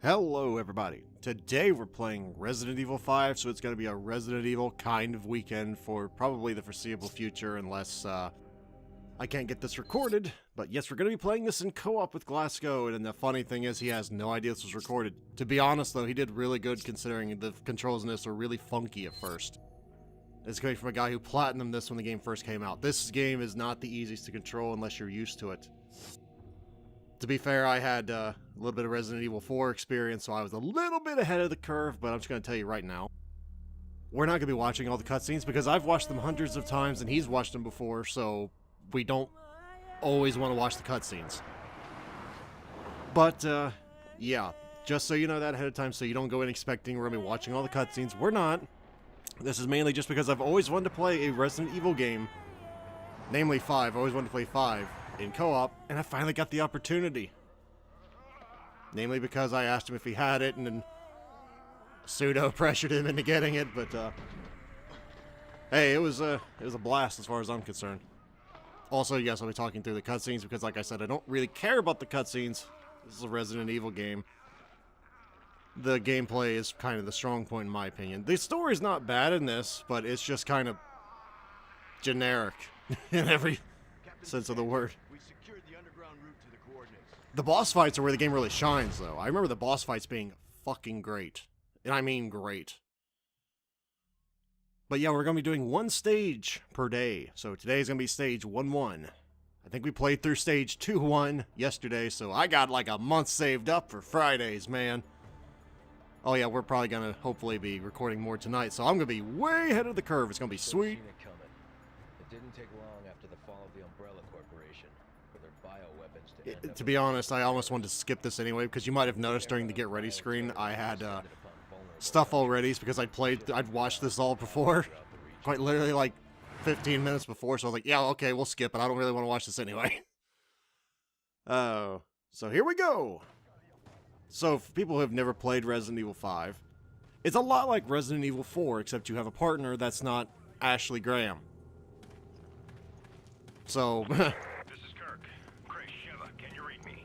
Hello everybody. Today we're playing Resident Evil 5, so it's going to be a Resident Evil kind of weekend for probably the foreseeable future unless I can't get this recorded. But yes, we're going to be playing this in co-op with Glascoe, and the funny thing is he has no idea this was recorded. To be honest though, he did really good considering the controls in this were really funky at first. It's coming from a guy who platinumed this when the game first came out. This game is not the easiest to control unless you're used to it. To be fair, I had a little bit of Resident Evil 4 experience, so I was a little bit ahead of the curve, but I'm just going to tell you right now. We're not going to be watching all the cutscenes because I've watched them hundreds of times and he's watched them before, so we don't always want to watch the cutscenes. But, yeah, just so you know that ahead of time so you don't go in expecting we're going to be watching all the cutscenes. We're not. This is mainly just because I've always wanted to play a Resident Evil game, namely 5. I always wanted to play 5. In co-op, and I finally got the opportunity. Namely because I asked him if he had it, and then pseudo pressured him into getting it, but hey, it was a blast as far as I'm concerned. Also, yes, I'll be talking through the cutscenes because, like I said, I don't really care about the cutscenes. This is a Resident Evil game. The gameplay is kind of the strong point in my opinion. The story's not bad in this, but it's just kind of generic in every sense of the word. The boss fights are where the game really shines, though. I remember the boss fights being fucking great. And I mean great. But yeah, we're going to be doing one stage per day. So today's going to be stage 1-1. I think we played through stage 2-1 yesterday, so I got like a month saved up for Fridays, man. Oh yeah, we're probably going to hopefully be recording more tonight, so I'm going to be way ahead of the curve. It's going to be sweet. It didn't take long after the fall of the Umbrella Corporation for their bioweapons to To be honest, I almost wanted to skip this anyway, because you might have noticed during the get ready screen, I had stuff already, because I'd watched this all before, quite literally like 15 minutes before, so I was like, yeah, okay, we'll skip it, I don't really want to watch this anyway. Oh, so here we go! So, for people who have never played Resident Evil 5, it's a lot like Resident Evil 4, except you have a partner that's not Ashley Graham. So, This is Kirk. Chris, Sheva, can you read me?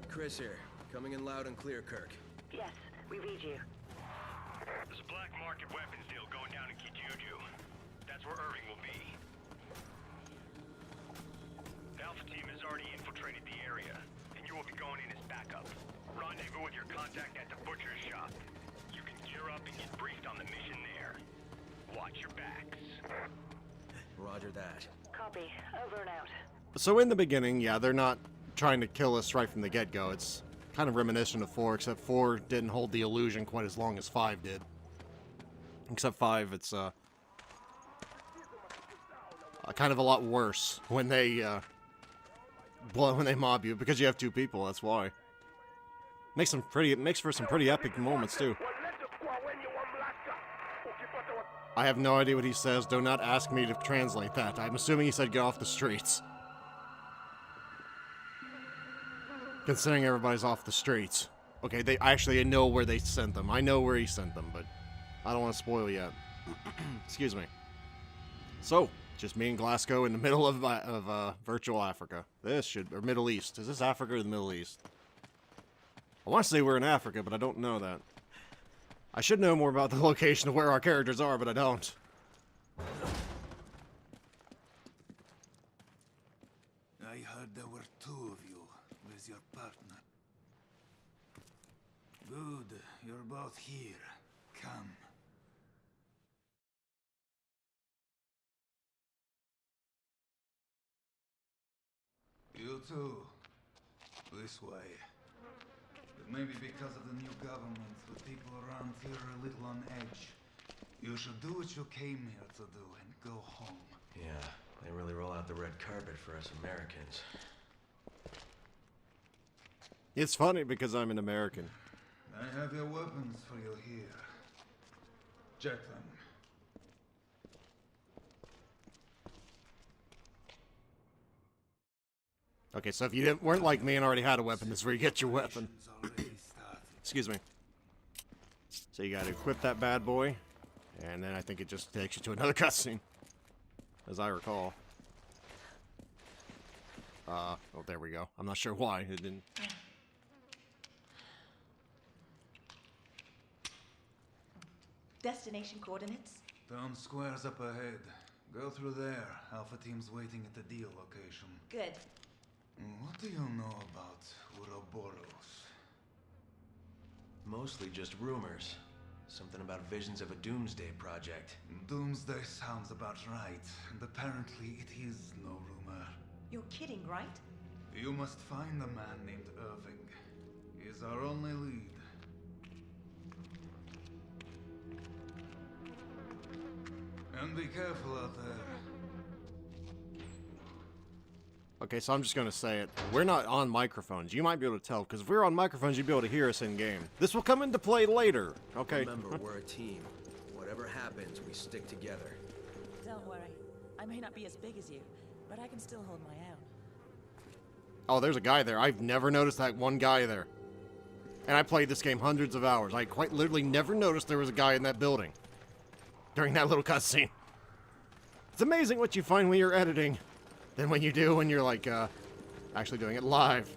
Chris here, coming in loud and clear, Kirk. Yes, we read you. There's a black market weapons deal going down in Kijuju. That's where Irving will be. The Alpha team has already infiltrated the area, and you will be going in as backup. Rendezvous with your contact at the butcher's shop. You can gear up and get briefed on the mission there. Watch your backs. Roger that. Copy. Over and out. so in the beginning, yeah, they're not trying to kill us right from the get-go. It's kind of reminiscent of 4, except 4 didn't hold the illusion quite as long as 5 did. Except 5, it's kind of a lot worse when they mob you, because you have 2 people, that's why. Makes for some pretty epic moments too. I have no idea what he says. Do not ask me to translate that. I'm assuming he said get off the streets. Considering everybody's off the streets. Okay, I know where they sent them. I know where he sent them, but I don't want to spoil yet. Excuse me. So, just me and Glasgow in the middle of virtual Africa. Or Middle East. Is this Africa or the Middle East? I want to say we're in Africa, but I don't know that. I should know more about the location of where our characters are, but I don't. I heard there were 2 of you. Where's your partner? Good, you're both here. Come. You too. This way. But maybe because of the new government, the people around here are a little on edge. You should do what you came here to do and go home. Yeah, they really roll out the red carpet for us Americans. It's funny because I'm an American. I have your weapons for you here. Check them. Okay, so if you weren't like me and already had a weapon, this is where you get your weapon. Excuse me. So you gotta equip that bad boy, and then I think it just takes you to another cutscene, as I recall. Oh, there we go. I'm not sure why. It didn't... Destination coordinates? Town square's up ahead. Go through there. Alpha team's waiting at the deal location. Good. What do you know about Ouroboros? Mostly just rumors. Something about visions of a doomsday project. Doomsday sounds about right, and apparently it is no rumor. You're kidding, right? You must find a man named Irving. He is our only lead. And be careful out there. Okay, so I'm just gonna say it. We're not on microphones. You might be able to tell, because if we were on microphones, you'd be able to hear us in game. This will come into play later. Okay. Remember, we're a team. Whatever happens, we stick together. Don't worry. I may not be as big as you, but I can still hold my own. Oh, there's a guy there. I've never noticed that one guy there. And I played this game hundreds of hours. I quite literally never noticed there was a guy in that building during that little cutscene. It's amazing what you find when you're editing than when you do when you're like actually doing it live.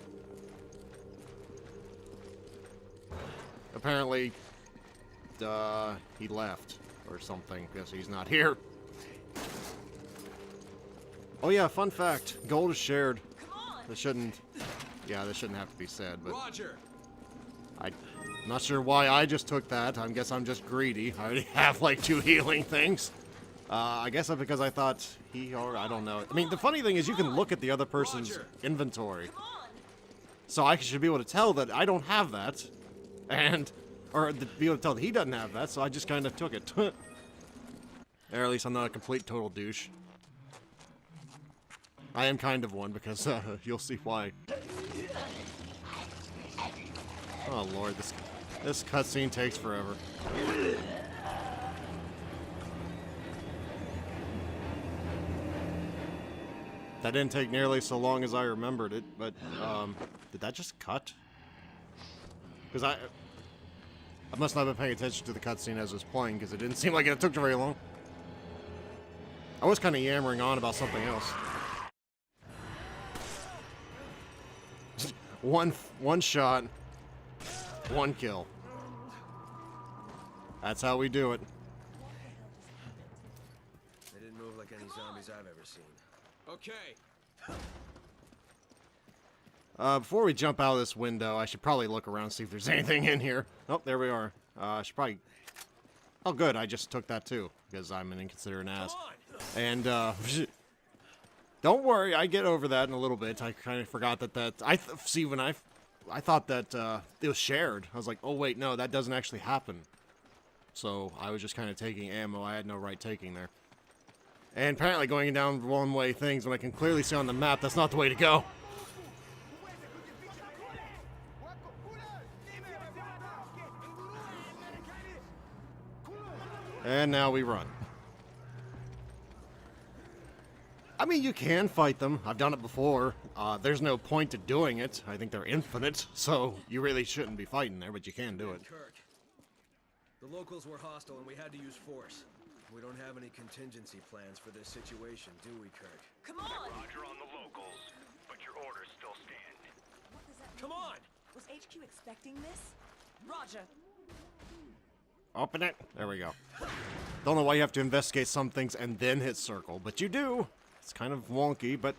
Apparently, he left or something. Guess he's not here. Oh yeah, fun fact: gold is shared. This shouldn't. Yeah, this shouldn't have to be said, but Roger. I'm not sure why I just took that. I guess I'm just greedy. I already have like 2 healing things. I guess that's because I thought I don't know. I mean, the funny thing is you can look at the other person's inventory. So I should be able to tell that I don't have that. Or be able to tell that he doesn't have that, so I just kind of took it. Or at least I'm not a complete total douche. I am kind of one, because you'll see why. Oh lord, this cutscene takes forever. That didn't take nearly so long as I remembered it, but did that just cut? Because I must not have been paying attention to the cutscene as it was playing, because it didn't seem like it took very long. I was kind of yammering on about something else. One shot, 1 kill. That's how we do it. They didn't move like any zombies I've ever seen. Okay. Before we jump out of this window, I should probably look around and see if there's anything in here. Oh, there we are. I should probably... Oh, good. I just took that, too, because I'm an inconsiderate ass. And, don't worry, I get over that in a little bit. I kind of forgot that see, when I thought that, it was shared. I was like, oh, wait, no, that doesn't actually happen. So, I was just kind of taking ammo I had no right taking there. And apparently going down one-way things when I can clearly see on the map, that's not the way to go. And now we run. I mean, you can fight them. I've done it before. There's no point to doing it. I think they're infinite, so you really shouldn't be fighting there, but you can do it. Kirk. The locals were hostile and we had to use force. We don't have any contingency plans for this situation, do we, Kirk? Come on! Roger on the locals, but your orders still stand. What does that mean? Come on! Was HQ expecting this? Roger. Open it. There we go. Don't know why you have to investigate some things and then hit circle, but you do. It's kind of wonky, but...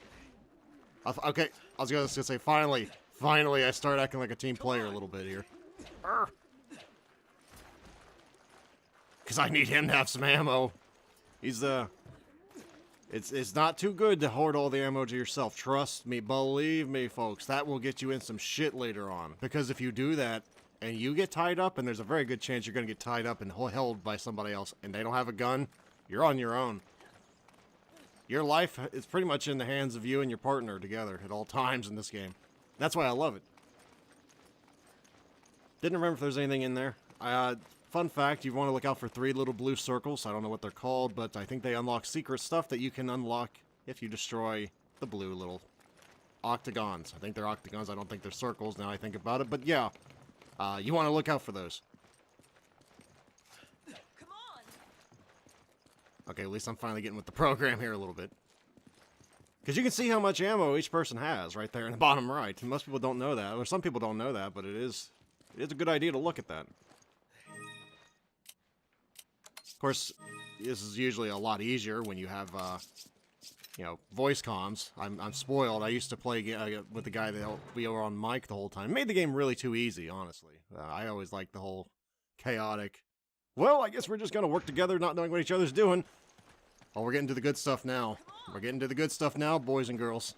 Okay, I was gonna say, finally, I start acting like a team player a little bit here. Because I need him to have some ammo. He's, It's not too good to hoard all the ammo to yourself. Trust me, believe me, folks. That will get you in some shit later on. Because if you do that, and you get tied up, and there's a very good chance you're going to get tied up and held by somebody else, and they don't have a gun, you're on your own. Your life is pretty much in the hands of you and your partner together at all times in this game. That's why I love it. Didn't remember if there's anything in there. Fun fact, you want to look out for 3 little blue circles. I don't know what they're called, but I think they unlock secret stuff that you can unlock if you destroy the blue little octagons. I think they're octagons. I don't think they're circles now I think about it, but yeah. You want to look out for those. Come on! Okay, at least I'm finally getting with the program here a little bit. Because you can see how much ammo each person has right there in the bottom right. Most people don't know that, or some people don't know that, but it is a good idea to look at that. Of course, this is usually a lot easier when you have, you know, voice comms. I'm spoiled. I used to play with the guy that we were on mic the whole time. It made the game really too easy, honestly. I always liked the whole chaotic, well, I guess we're just going to work together not knowing what each other's doing. Oh, we're getting to the good stuff now. We're getting to the good stuff now, boys and girls.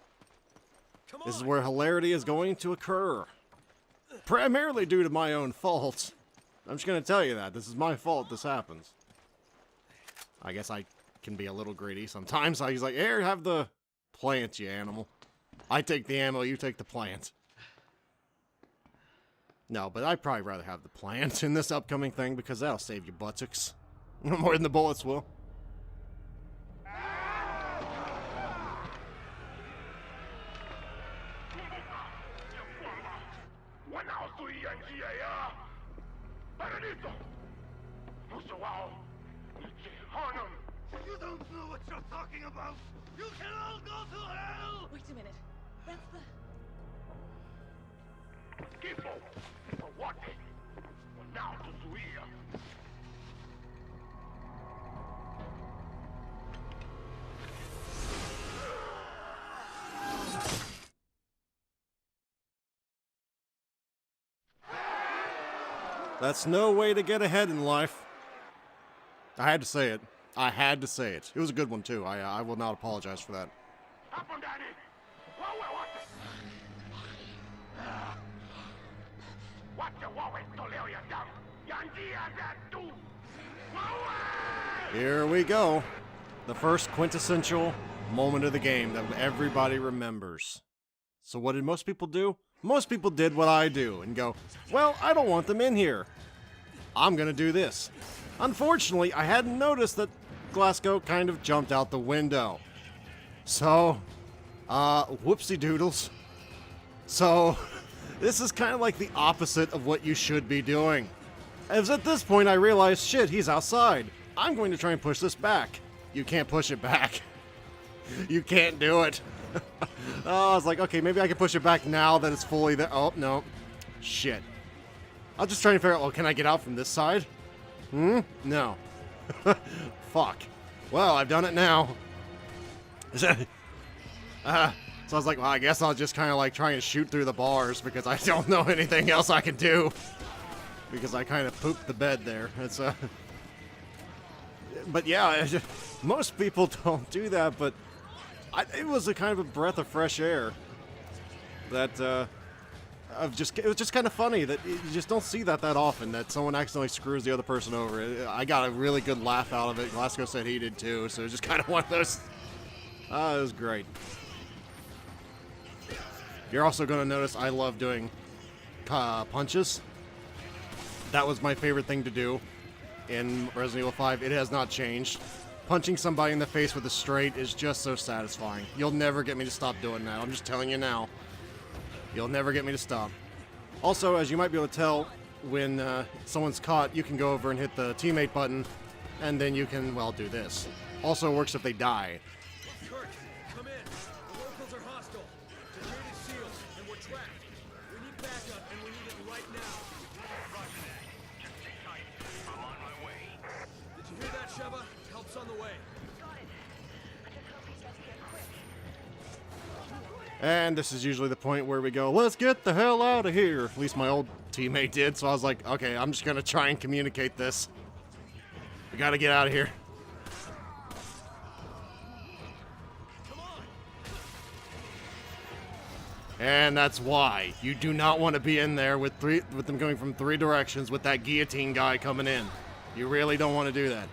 This is where hilarity is going to occur. Primarily due to my own fault. I'm just going to tell you that. This is my fault this happens. I guess I can be a little greedy sometimes. He's like, here, have the plant, you animal. I take the ammo, you take the plant. No, but I'd probably rather have the plant in this upcoming thing because that'll save you buttocks. More than the bullets will. You don't know what you're talking about! You can all go to hell! Wait a minute. That's the... Tipo, for what? Well, now to Suia. That's no way to get ahead in life. I had to say it. I had to say it. It was a good one, too. I will not apologize for that. Here we go. The first quintessential moment of the game that everybody remembers. So what did most people do? Most people did what I do and go, well, I don't want them in here. I'm gonna do this. Unfortunately, I hadn't noticed that Glascoe kind of jumped out the window. So, whoopsie doodles. So, this is kind of like the opposite of what you should be doing. As at this point I realized, shit, he's outside. I'm going to try and push this back. You can't push it back. You can't do it. Oh, I was like, okay, maybe I can push it back now that it's fully there. Oh, no. Shit. I'll just try and figure out, oh, can I get out from this side? No. Fuck. Well, I've done it now. So I was like, well, I guess I'll just kind of like try and shoot through the bars because I don't know anything else I can do. Because I kind of pooped the bed there. It's but yeah, most people don't do that, but it was a kind of a breath of fresh air. That, it was just kind of funny that you just don't see that often, that someone accidentally screws the other person over. I got a really good laugh out of it. Glascoe said he did too, so it was just kind of one of those. It was great. You're also going to notice I love doing punches. That was my favorite thing to do in Resident Evil 5. It has not changed. Punching somebody in the face with a straight is just so satisfying. You'll never get me to stop doing that. I'm just telling you now. You'll never get me to stop. Also, as you might be able to tell, when someone's caught, you can go over and hit the teammate button, and then you can, well, do this. Also works if they die. Kurt, come in. The locals are hostile. The gate is sealed, and we're trapped. We need backup, and we need it right now. Roger that. Just sit tight. I'm on my way. Did you hear that, Sheva? Help's on the way. And this is usually the point where we go, let's get the hell out of here. At least my old teammate did, so I was like, okay, I'm just gonna try and communicate this. We gotta get out of here. And that's why you do not want to be in there with them going from 3 directions with that guillotine guy coming in. You really don't want to do that.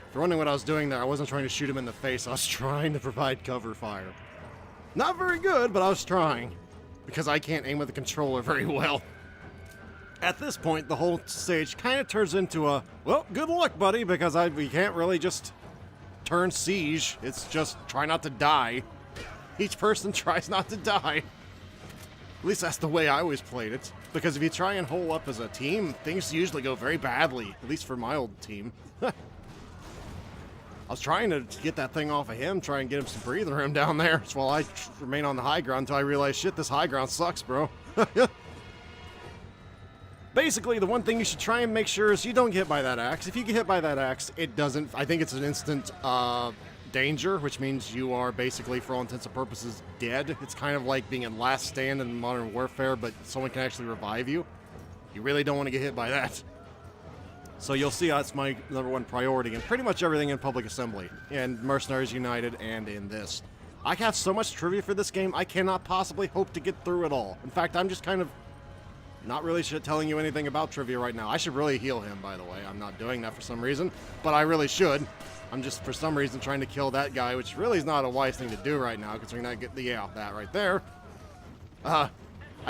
If you're wondering what I was doing there, I wasn't trying to shoot him in the face. I was trying to provide cover fire. Not very good, but I was trying. Because I can't aim with the controller very well. At this point, the whole stage kind of turns into a, well, good luck, buddy, because we can't really just turn siege. It's just try not to die. Each person tries not to die. At least that's the way I always played it. Because if you try and hole up as a team, things usually go very badly. At least for my old team. I was trying to get that thing off of him, try and get him some breathing room down there, while I remain on the high ground until I realize, shit, this high ground sucks, bro. Basically, the one thing you should try and make sure is you don't get hit by that axe. If you get hit by that axe, it doesn't... I think it's an instant danger, which means you are basically, for all intents and purposes, dead. It's kind of like being in Last Stand in Modern Warfare, but someone can actually revive you. You really don't want to get hit by that. So you'll see that's my #1 priority in pretty much everything in Public Assembly, and Mercenaries United, and in this. I have so much trivia for this game, I cannot possibly hope to get through it all. In fact, I'm just kind of not really telling you anything about trivia right now. I should really heal him, by the way. I'm not doing that for some reason, but I really should. I'm just, for some reason, trying to kill that guy, which really is not a wise thing to do right now, considering I get the, yeah, that right there. I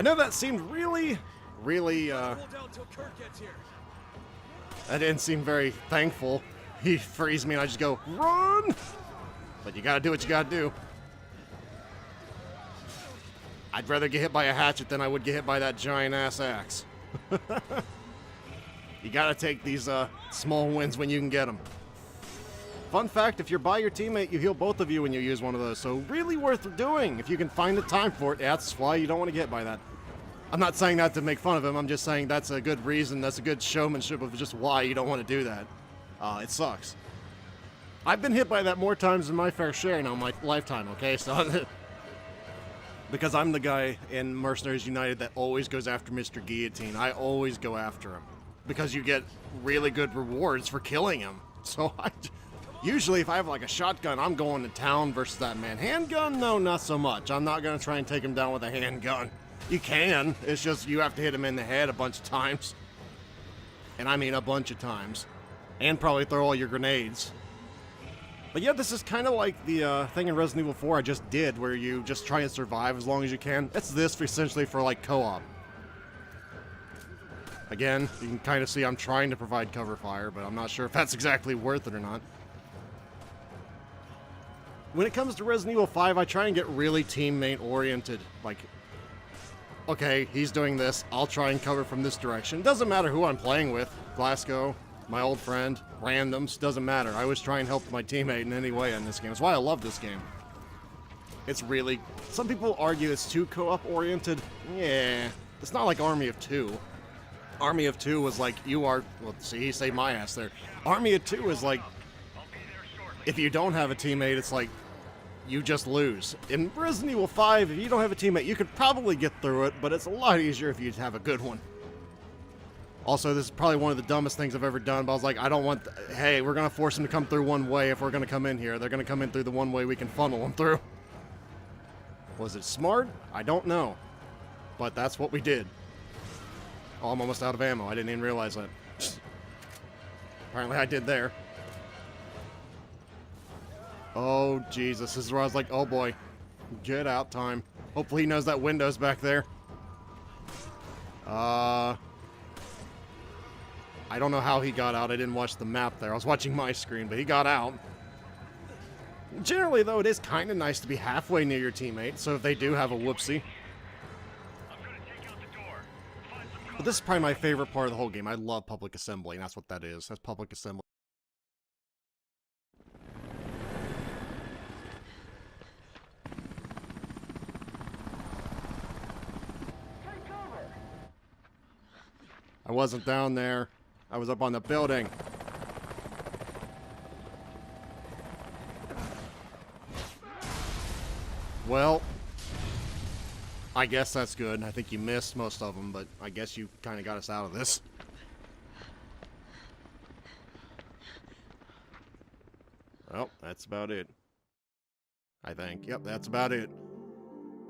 know that seemed really, Hold down till Kurt gets here. that didn't seem very thankful. He frees me and I just go, run! But you gotta do what you gotta do. I'd rather get hit by a hatchet than I would get hit by that giant-ass axe. You gotta take these small wins when you can get them. Fun fact, if you're by your teammate, you heal both of you when you use one of those, so really worth doing if you can find the time for it. That's why you don't want to get hit by that. I'm not saying that to make fun of him, I'm just saying that's a good reason, that's a good showmanship of just why you don't want to do that. It sucks. I've been hit by that more times than my fair share now in my lifetime, okay? So because I'm the guy in Mercenaries United that always goes after Mr. Guillotine. I always go after him. Because you get really good rewards for killing him. So usually if I have like a shotgun, I'm going to town versus that man. Handgun? No, not so much. I'm not going to try and take him down with a handgun. You can. It's just you have to hit him in the head a bunch of times. And I mean a bunch of times. And probably throw all your grenades. But yeah, this is kind of like the thing in Resident Evil 4 I just did, where you just try and survive as long as you can. It's this essentially for like co-op. Again, you can kind of see I'm trying to provide cover fire, but I'm not sure if that's exactly worth it or not. When it comes to Resident Evil 5, I try and get really teammate oriented. Like, okay, he's doing this, I'll try and cover from this direction. Doesn't matter who I'm playing with. Glascoe, my old friend, randoms, doesn't matter. I always try and help my teammate in any way in this game. That's why I love this game. It's really... Some people argue it's too co-op oriented. Yeah, it's not like Army of Two. Army of Two was like, you are... Well, see, he saved my ass there. Army of Two is like, if you don't have a teammate, it's like, you just lose. In Resident Evil 5, if you don't have a teammate, you could probably get through it, but it's a lot easier if you have a good one. Also, this is probably one of the dumbest things I've ever done, but I was like, I don't want... Hey, we're going to force them to come through one way if we're going to come in here. They're going to come in through the one way we can funnel them through. Was it smart? I don't know. But that's what we did. Oh, I'm almost out of ammo. I didn't even realize that. Apparently I did there. Oh, Jesus. This is where I was like, oh boy. Get out time. Hopefully he knows that window's back there. I don't know how he got out. I didn't watch the map there. I was watching my screen, but he got out. Generally, though, it is kind of nice to be halfway near your teammate, so if they do have a whoopsie. But this is probably my favorite part of the whole game. I love public assembly, and that's what that is. That's public assembly. I wasn't down there. I was up on the building. Well, I guess that's good. I think you missed most of them, but I guess you kind of got us out of this. Well, that's about it. I think. Yep, that's about it.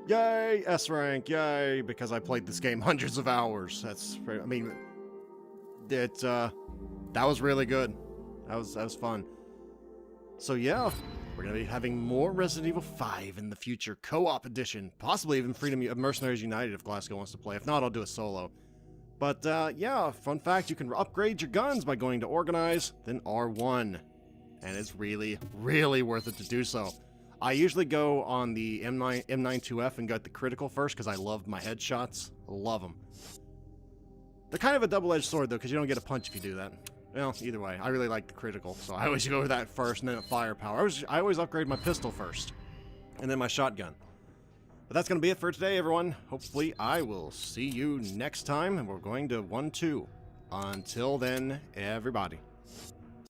Yay! S rank, yay! Because I played this game hundreds of hours. That's, I mean, that was really good. That was fun. So yeah, we're gonna be having more Resident Evil 5 in the future, co-op edition, possibly even Freedom of Mercenaries United if Glasgow wants to play. If not, I'll do a solo. But yeah, fun fact: you can upgrade your guns by going to Organize, then R1, and it's really, really worth it to do so. I usually go on the M92F and get the critical first because I love my headshots. I love them. They're kind of a double-edged sword, though, because you don't get a punch if you do that. Well, either way, I really like the critical, so I always go with that first and then firepower. I always upgrade my pistol first, and then my shotgun. But that's going to be it for today, everyone. Hopefully, I will see you next time, and we're going to 1-2. Until then, everybody.